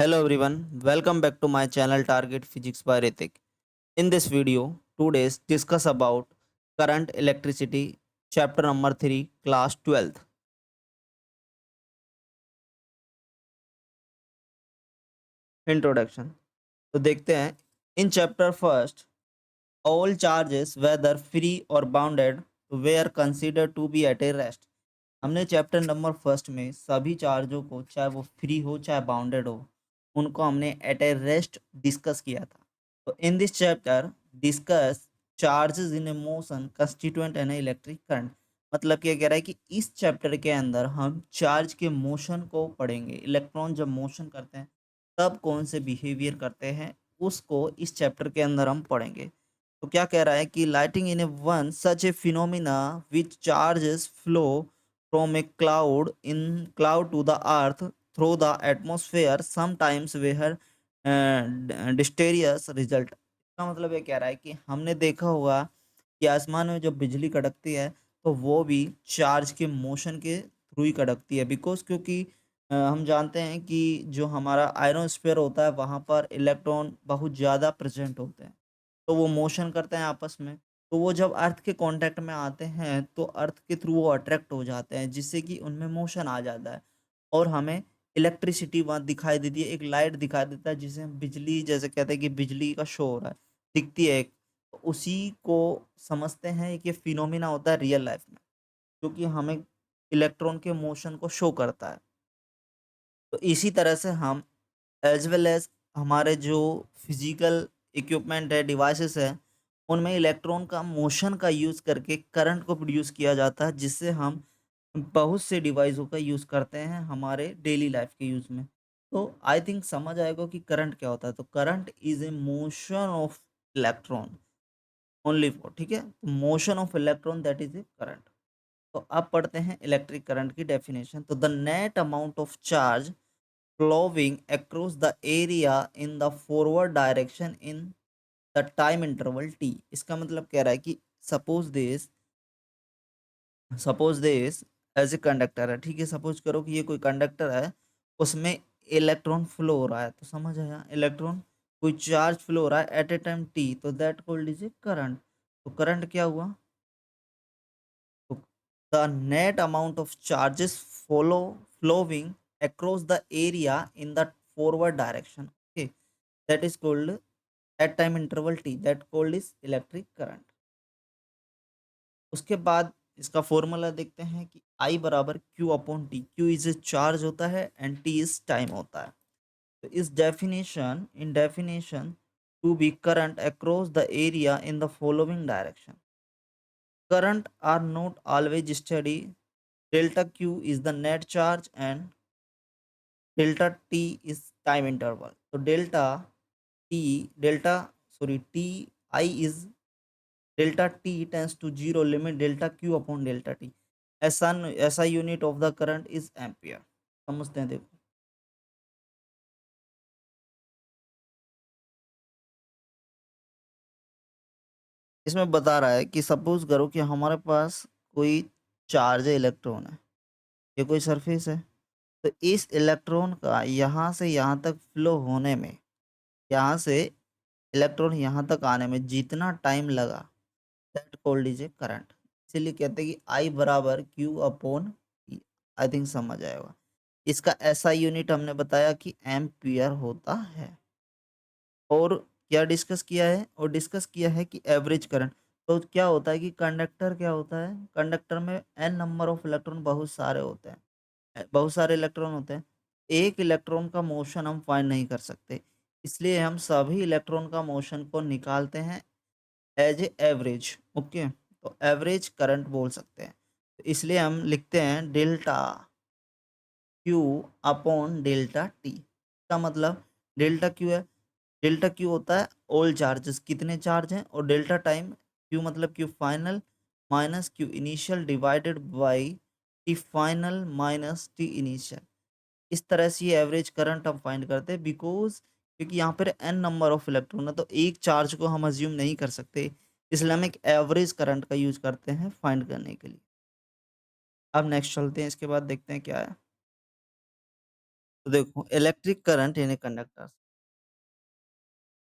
Hello everyone, welcome back to my channel Target Physics by Ritik. In this video, today's discuss about current electricity, chapter number 3, class 12th. Introduction. तो देखते हैं in chapter first all charges whether free or bounded were considered to be at a rest. हमने chapter number first में सभी चार्जों को चाहे वो free हो चाहे बाउंडेड हो उनको हमने एट ए रेस्ट डिस्कस किया था। तो in this chapter discuss charges in A motion constituent an electric current. मतलब क्या कह रहा है कि इस चैप्टर के अंदर हम चार्ज के मोशन को पढ़ेंगे। इलेक्ट्रॉन जब मोशन करते हैं तब कौन से बिहेवियर करते हैं उसको इस चैप्टर के अंदर हम पढ़ेंगे। तो क्या कह रहा है कि lightning in a one such a phenomena which charges flow from a cloud to the earth through the atmosphere sometimes where disastrous result. इसका मतलब ये कह रहा है कि हमने देखा होगा कि आसमान में जब बिजली कड़कती है तो वो भी चार्ज के मोशन के थ्रू ही कड़कती है। बिकॉज क्योंकि हम जानते हैं कि जो हमारा आयरोस्फीयर होता है वहाँ पर इलेक्ट्रॉन बहुत ज़्यादा प्रेजेंट होते हैं, तो वो मोशन करते हैं आपस में। तो वो जब अर्थ के कांटेक्ट में आते हैं तो अर्थ के थ्रू वो अट्रैक्ट हो जाते हैं जिससे कि उनमें मोशन आ जाता है और हमें इलेक्ट्रिसिटी वहाँ दिखाई देती है, एक लाइट दिखाई देता है जिसे हम बिजली जैसे कहते हैं कि बिजली का शो हो रहा है, दिखती है एक। तो उसी को समझते हैं कि फिनोमिना होता है रियल लाइफ में, क्योंकि हमें इलेक्ट्रॉन के मोशन को शो करता है। तो इसी तरह से हम एज़ वेल एज़ हमारे जो फिज़िकल इक्विपमेंट है, डिवाइसेस है, उनमें इलेक्ट्रॉन का मोशन का यूज़ करके करंट को प्रोड्यूस किया जाता है, जिससे हम बहुत से डिवाइसों का यूज़ करते हैं हमारे डेली लाइफ के यूज़ में। तो आई थिंक समझ आएगा कि करंट क्या होता है। तो current is a motion of electron only for, ठीक है? Motion of electron that is a current. तो अब पढ़ते हैं इलेक्ट्रिक करंट की डेफिनेशन। तो the net amount of charge flowing across the area in the forward direction in the time interval t। इसका मतलब कह रहा है कि suppose this as a conductor है, ठीक है? सपोज करो कि ये कोई कंडक्टर है, उसमें इलेक्ट्रॉन फ्लो हो रहा है। तो समझ आया, इलेक्ट्रॉन कोई चार्ज फ्लो हो रहा है एट ए टाइम टी, तो that called is a current. तो करंट क्या हुआ? तो the net amount of charges flowing across the area in the forward direction, okay, that is called at time interval t, that called is electric current। उसके बाद इसका formula देखते हैं कि I बराबर Q upon T. Q is charge होता है and T is time होता है। तो इस definition to be current across the area in the following direction. Current are not always steady. Delta Q is the net charge and delta T is time interval. So T I is delta T tends to zero, limit delta Q upon delta T। ऐसा unit of the current is ampere. समझते हैं, देखो इसमें बता रहा है कि suppose करो कि हमारे पास कोई चार्ज है, इलेक्ट्रॉन है, ये कोई सरफेस है। तो इस इलेक्ट्रॉन का यहाँ से यहाँ तक फ्लो होने में, यहाँ से इलेक्ट्रॉन यहाँ तक आने में जितना टाइम लगा, that called is a current. इसीलिए कहते हैं कि आई बराबर Q upon E. I think समझ आएगा। इसका ऐसा यूनिट हमने बताया कि एम्पियर होता है। और क्या डिस्कस किया है? और डिस्कस किया है कि एवरेज करंट। तो क्या होता है कि कंडक्टर क्या होता है? कंडक्टर में एन नंबर ऑफ इलेक्ट्रॉन बहुत सारे होते हैं, बहुत सारे इलेक्ट्रॉन होते हैं। एक इलेक्ट्रॉन का मोशन हम फाइंड नहीं कर सकते, इसलिए हम सभी इलेक्ट्रॉन का मोशन को निकालते हैं एज ए एवरेज। ओके, तो एवरेज करंट बोल सकते हैं। तो इसलिए हम लिखते हैं delta Q upon delta T. का मतलब डेल्टा क्यू है, डेल्टा क्यू होता है ऑल चार्जेस, कितने चार्ज हैं, और डेल्टा टाइम, क्यू मतलब Q final minus Q initial divided by T final minus T initial. इस तरह से ये एवरेज करंट हम फाइंड करते हैं। बिकॉज क्योंकि यहाँ पर एन नंबर ऑफ इलेक्ट्रॉन है तो एक चार्ज को हम अज्यूम नहीं कर सकते, इसलिए हम एक एवरेज करंट का यूज करते हैं फाइंड करने के लिए। अब नेक्स्ट चलते हैं, इसके बाद देखते हैं क्या है। तो देखो electric current in a conductor,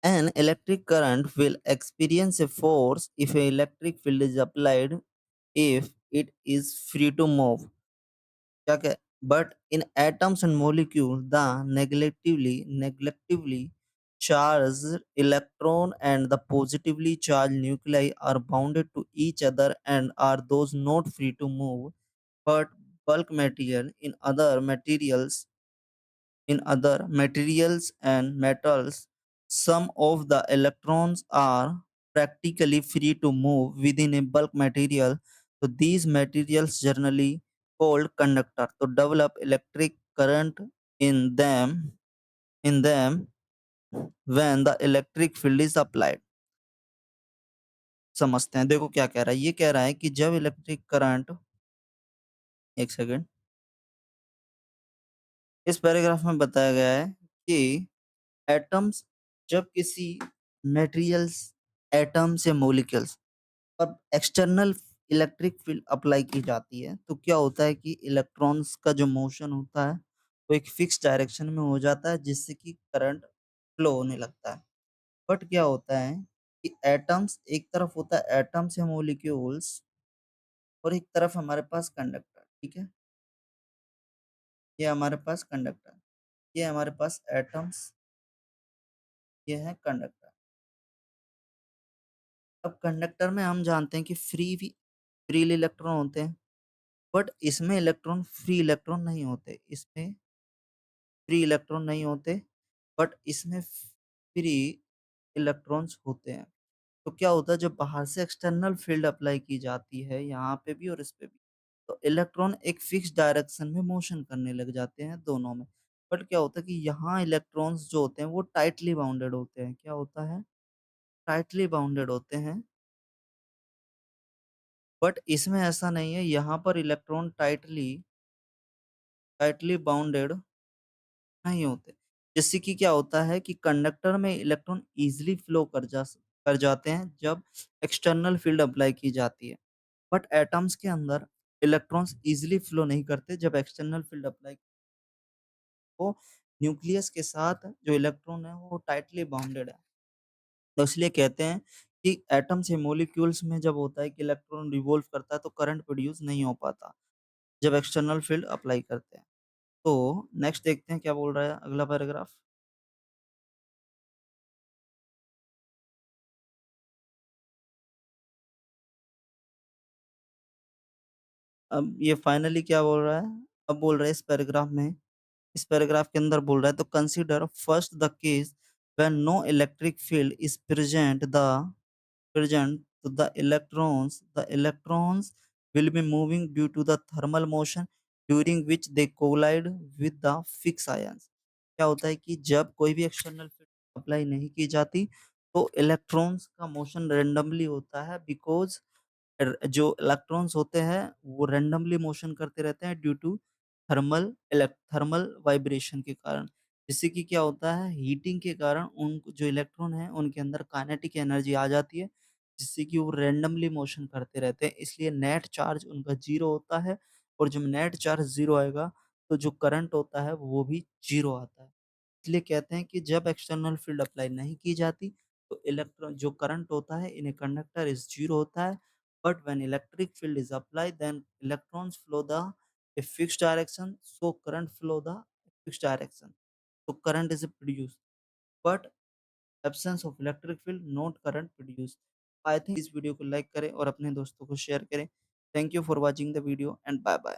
an electric current will experience a force if a electric field is applied if it is free to move. क्या कह but in atoms and molecules the negatively charged electron and the positively charged nuclei are bounded to each other and are those not free to move, but bulk material in other materials and metals, some of the electrons are practically free to move within a bulk material. So these materials generally called conductor to develop electric current in them when the electric field is applied. समझते हैं, देखो क्या कह रहा है, ये कह रहा है कि जब इलेक्ट्रिक करंट, एक सेकेंड, इस पैराग्राफ में बताया गया है कि एटम्स जब किसी मटेरियल्स, एटम्स या मॉलिक्यूल्स पर एक्सटर्नल इलेक्ट्रिक फील्ड अप्लाई की जाती है तो क्या होता है कि इलेक्ट्रॉन्स का जो मोशन होता है वो एक फिक्स डायरेक्शन में हो जाता है जिससे कि करंट फ्लो होने लगता है। बट क्या होता है कि एटम्स एक तरफ होता है एटम्स या मॉलिक्यूल्स और एक तरफ हमारे पास कंडक्टर, ठीक है, ये हमारे पास कंडक्टर, ये हमारे पास एटम्स, ये है कंडक्टर। अब कंडक्टर में हम जानते हैं कि फ्रीली इलेक्ट्रॉन होते हैं, बट इसमें इलेक्ट्रॉन फ्री इलेक्ट्रॉन नहीं होते, इसमें फ्री इलेक्ट्रॉन नहीं होते, बट इसमें फ्री इलेक्ट्रॉन्स होते हैं। तो क्या होता है जब बाहर से एक्सटर्नल फील्ड अप्लाई की जाती है यहाँ पे भी और इस पे भी, तो इलेक्ट्रॉन एक फिक्स डायरेक्शन में मोशन करने लग जाते हैं दोनों में। बट क्या होता है कि यहाँ इलेक्ट्रॉन्स जो होते हैं वो टाइटली बाउंडेड होते हैं, क्या होता है, टाइटली बाउंडेड होते हैं। बट इसमें ऐसा नहीं है, यहाँ पर इलेक्ट्रॉन टाइटली टाइटली बाउंडेड नहीं होते। जिससे कि क्या होता है कि कंडक्टर में इलेक्ट्रॉन ईज़िली फ्लो कर जाते हैं जब एक्सटर्नल फील्ड अप्लाई की जाती है। बट एटम्स के अंदर इलेक्ट्रॉन्स ईज़िली फ्लो नहीं करते जब एक्सटर्नल फील्ड अप्लाई, वो न्यूक्लियस के साथ जो इलेक्ट्रॉन है वो टाइटली बाउंडेड है। तो इसलिए कहते हैं कि एटम्स या मॉलिक्यूल्स में जब होता है कि इलेक्ट्रॉन रिवॉल्व करता है तो करंट प्रोड्यूस नहीं हो पाता, जब एक्सटर्नल फील्ड अप्लाई करते हैं। तो नेक्स्ट देखते हैं क्या बोल रहा है अगला पैराग्राफ। अब ये फाइनली क्या बोल रहा है? अब बोल रहा है इस पैराग्राफ के अंदर बोल रहा है तो consider first the case when no electric field is present to the electrons will be moving due to the thermal motion during which they collide with the fixed ions। क्या होता है कि जब कोई भी एक्सटर्नल फील्ड अप्लाई नहीं की जाती तो इलेक्ट्रॉन्स का मोशन रेंडमली होता है बिकॉज जो इलेक्ट्रॉन्स होते हैं वो रैंडमली मोशन करते रहते हैं ड्यू टू थर्मल वाइब्रेशन के कारण। जिससे कि क्या होता है हीटिंग के कारण उन जो इलेक्ट्रॉन है उनके अंदर काइनेटिक एनर्जी आ जाती है जिससे कि वो रैंडमली मोशन करते रहते हैं, इसलिए नेट चार्ज उनका जीरो होता है। और जब नेट चार्ज जीरो आएगा तो जो करंट होता है वो भी जीरो आता है। इसलिए कहते हैं कि जब एक्सटर्नल फील्ड अप्लाई नहीं की जाती तो इलेक्ट्रॉन जो करंट होता है in a conductor is zero होता है। But when electric field is apply then electrons flow the a fixed direction, so current flow the fixed direction, so current is produced, but absence of electric field not current produced। I think इस video को like करें और अपने दोस्तों को share करें। Thank you for watching the video and bye bye.